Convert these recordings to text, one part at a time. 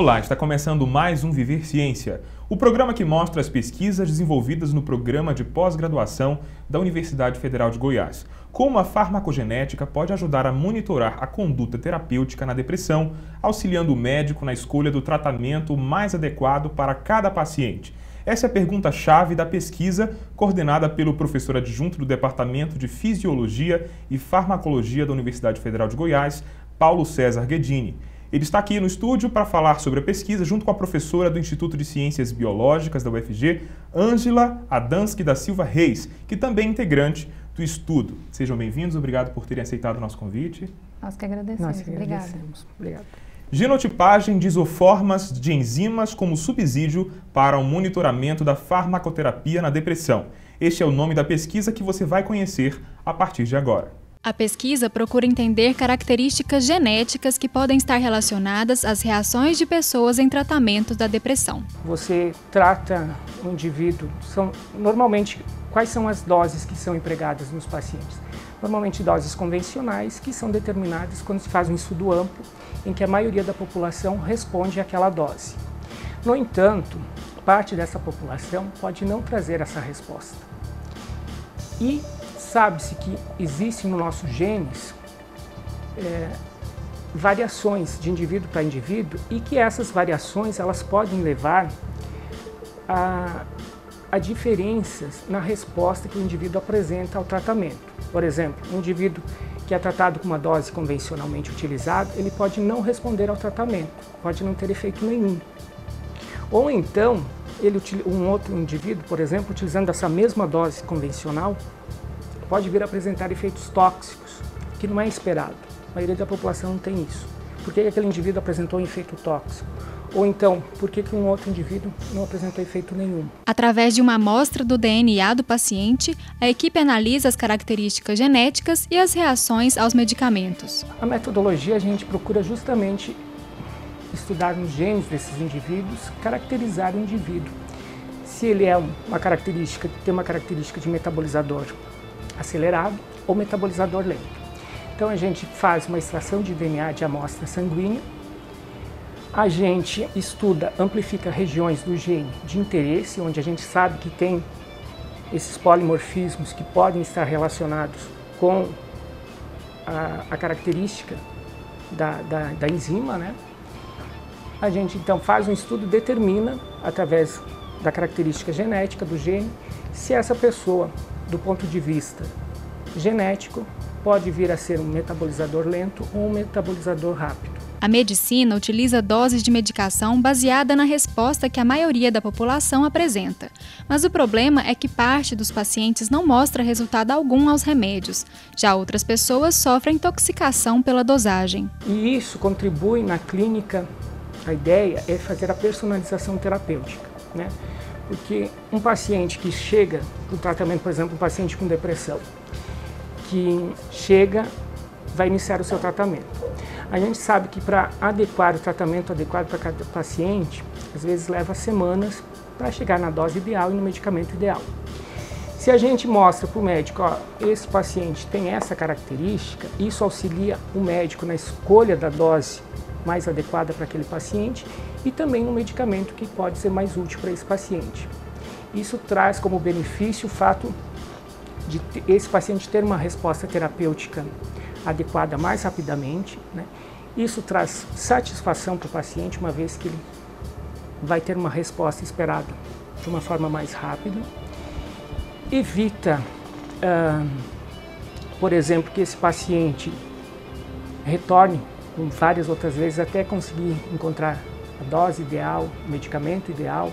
Olá, está começando mais um Viver Ciência, o programa que mostra as pesquisas desenvolvidas no programa de pós-graduação da Universidade Federal de Goiás. Como a farmacogenética pode ajudar a monitorar a conduta terapêutica na depressão, auxiliando o médico na escolha do tratamento mais adequado para cada paciente. Essa é a pergunta-chave da pesquisa, coordenada pelo professor adjunto do Departamento de Fisiologia e Farmacologia da Universidade Federal de Goiás, Paulo César Guedini. Ele está aqui no estúdio para falar sobre a pesquisa junto com a professora do Instituto de Ciências Biológicas da UFG, Ângela Adamski da Silva Reis, que também é integrante do estudo. Sejam bem-vindos, obrigado por terem aceitado o nosso convite. Nós que agradecemos. Obrigado. Genotipagem de isoformas de enzimas como subsídio para o monitoramento da farmacoterapia na depressão. Este é o nome da pesquisa que você vai conhecer a partir de agora. A pesquisa procura entender características genéticas que podem estar relacionadas às reações de pessoas em tratamentos da depressão. Você trata o indivíduo, normalmente, quais são as doses que são empregadas nos pacientes? Normalmente doses convencionais, que são determinadas quando se faz um estudo amplo, em que a maioria da população responde àquela dose. No entanto, parte dessa população pode não trazer essa resposta. E sabe-se que existem no nosso genes variações de indivíduo para indivíduo e que essas variações elas podem levar a diferenças na resposta que o indivíduo apresenta ao tratamento. Por exemplo, um indivíduo que é tratado com uma dose convencionalmente utilizada, ele pode não responder ao tratamento, pode não ter efeito nenhum. Ou então, um outro indivíduo, por exemplo, utilizando essa mesma dose convencional, pode vir a apresentar efeitos tóxicos, que não é esperado. A maioria da população não tem isso. Por que aquele indivíduo apresentou um efeito tóxico? Ou então, por que um outro indivíduo não apresentou efeito nenhum? Através de uma amostra do DNA do paciente, a equipe analisa as características genéticas e as reações aos medicamentos. A metodologia, a gente procura justamente estudar nos genes desses indivíduos, caracterizar o indivíduo. Se ele é tem uma característica de metabolizador acelerado ou metabolizador lento. Então a gente faz uma extração de DNA de amostra sanguínea, a gente estuda, amplifica regiões do gene de interesse, onde a gente sabe que tem esses polimorfismos que podem estar relacionados com a característica da enzima, né? A gente então faz um estudo, determina, através da característica genética do gene, se essa pessoa, do ponto de vista genético, pode vir a ser um metabolizador lento ou um metabolizador rápido. A medicina utiliza doses de medicação baseada na resposta que a maioria da população apresenta. Mas o problema é que parte dos pacientes não mostra resultado algum aos remédios. Já outras pessoas sofrem intoxicação pela dosagem. E isso contribui na clínica. A ideia é fazer a personalização terapêutica, né? Porque um paciente que chega para o tratamento, por exemplo, um paciente com depressão, que chega, vai iniciar o seu tratamento. A gente sabe que para adequar o tratamento adequado para cada paciente, às vezes leva semanas para chegar na dose ideal e no medicamento ideal. Se a gente mostra para o médico, ó, esse paciente tem essa característica, isso auxilia o médico na escolha da dose mais adequada para aquele paciente e também no medicamento que pode ser mais útil para esse paciente. Isso traz como benefício o fato de esse paciente ter uma resposta terapêutica adequada mais rapidamente, né? Isso traz satisfação para o paciente, uma vez que ele vai ter uma resposta esperada de uma forma mais rápida. Evita, por exemplo, que esse paciente retorne várias outras vezes até conseguir encontrar a dose ideal, o medicamento ideal,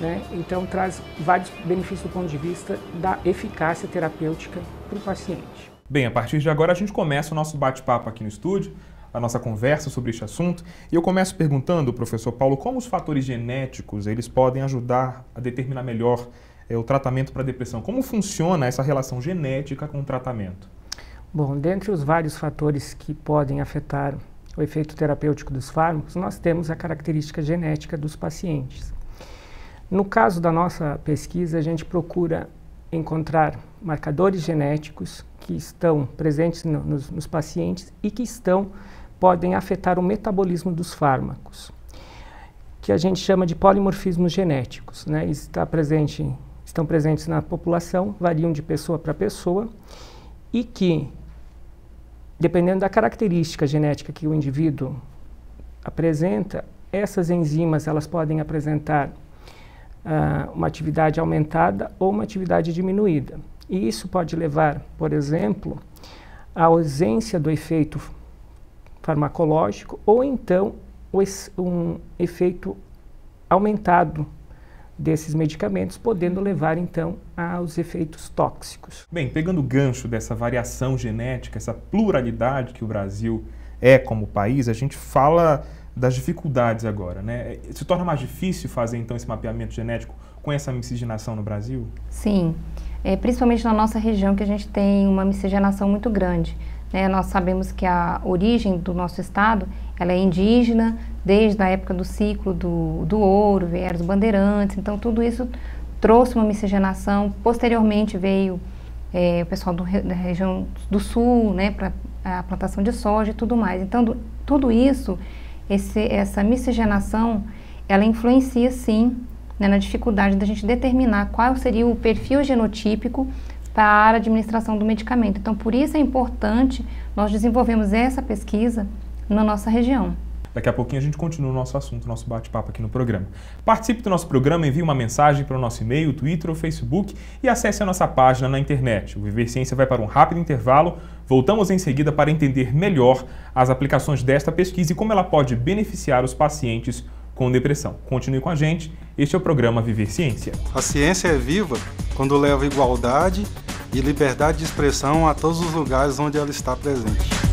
né? Então traz vários benefícios do ponto de vista da eficácia terapêutica para o paciente. Bem, a partir de agora a gente começa o nosso bate-papo aqui no estúdio, a nossa conversa sobre este assunto. E eu começo perguntando, professor Paulo, como os fatores genéticos eles podem ajudar a determinar melhor o tratamento para a depressão? Como funciona essa relação genética com o tratamento? Bom, dentre os vários fatores que podem afetar o efeito terapêutico dos fármacos, nós temos a característica genética dos pacientes. No caso da nossa pesquisa, a gente procura encontrar marcadores genéticos que estão presentes nos pacientes e que podem afetar o metabolismo dos fármacos. que a gente chama de polimorfismos genéticos, né? Estão presentes na população, variam de pessoa para pessoa, e que, dependendo da característica genética que o indivíduo apresenta, essas enzimas elas podem apresentar uma atividade aumentada ou uma atividade diminuída. E isso pode levar, por exemplo, à ausência do efeito farmacológico ou então um efeito aumentado desses medicamentos, podendo levar então aos efeitos tóxicos. Bem, pegando o gancho dessa variação genética, essa pluralidade que o Brasil é como país, a gente fala das dificuldades agora, né? Se torna mais difícil fazer então esse mapeamento genético com essa miscigenação no Brasil? Sim, principalmente na nossa região, que a gente tem uma miscigenação muito grande, né? Nós sabemos que a origem do nosso estado ela é indígena, desde a época do ciclo do ouro, vieram os bandeirantes, então tudo isso trouxe uma miscigenação. Posteriormente veio o pessoal da região do sul, né, para a plantação de soja e tudo mais. Então tudo isso, essa miscigenação, ela influencia sim, né, na dificuldade da gente determinar qual seria o perfil genotípico para a administração do medicamento. Então por isso é importante nós desenvolvermos essa pesquisa na nossa região. Daqui a pouquinho a gente continua o nosso assunto, o nosso bate-papo aqui no programa. Participe do nosso programa, envie uma mensagem para o nosso e-mail, Twitter ou Facebook e acesse a nossa página na internet. O Viver Ciência vai para um rápido intervalo. Voltamos em seguida para entender melhor as aplicações desta pesquisa e como ela pode beneficiar os pacientes com depressão. Continue com a gente, este é o programa Viver Ciência. A ciência é viva quando leva igualdade e liberdade de expressão a todos os lugares onde ela está presente.